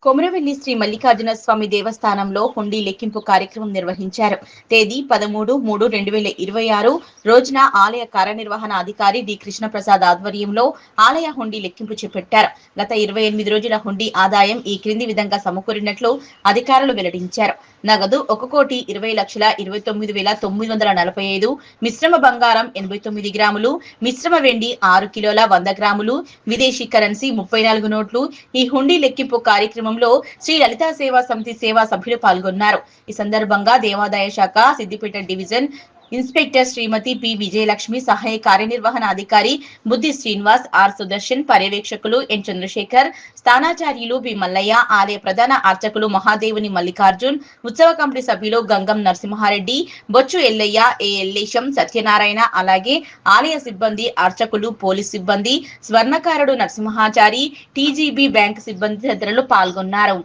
కొమరవెల్లి శ్రీ మల్లికార్జున స్వామి దేవస్థానంలో హుండీ లెక్కింపు కార్యక్రమం నిర్వహించారు. తేదీ 13/3/2026 రోజున ఆలయ కార్యనిర్వహణ అధికారి డి కృష్ణప్రసాద్ ఆధ్వర్యంలో ఆలయ హుండీ లెక్కింపు చేపట్టారు. గత 28 రోజుల హుండీ ఆదాయం ఈ క్రింది విధంగా సమకూరినట్లు అధికారులు వెల్లడించారు. నగదు 1,20,29,945, మిశ్రమ బంగారం 89 గ్రాములు, మిశ్రమ వెండి 6 కిలోల 100 గ్రాములు, విదేశీ కరెన్సీ 34 నోట్లు. ఈ హుండీ లెక్కింపు కార్యక్రమంలో శ్రీ లలితా సేవా సమితి సేవా సభ్యులు పాల్గొన్నారు. ఈ సందర్భంగా దేవాదాయ శాఖ Siddipet division inspector Shrimati P Vijayalakshmi, సహాయ కార్యనిర్వహణ అధికారి బుద్ధి శ్రీనివాస్, ఆర్ సుదర్శన్, పర్యవేక్షకులు ఎన్ చంద్రశేఖర్, స్థానాచార్యులు బి మల్లయ్య, ఆలయ ప్రధాన అర్చకులు మహాదేవుని మల్లికార్జున్, ఉత్సవ కమిటీ సభ్యులు గంగం నరసింహారెడ్డి, బొచ్చు ఎల్లయ్య, ఏ ఎల్లేశం, సత్యనారాయణ, అలాగే ఆలయ సిబ్బంది, అర్చకులు, పోలీస్ సిబ్బంది, స్వర్ణకారుడు నరసింహాచారి, టీజీబీ బ్యాంక్ సిబ్బంది తదితరులు పాల్గొన్నారు.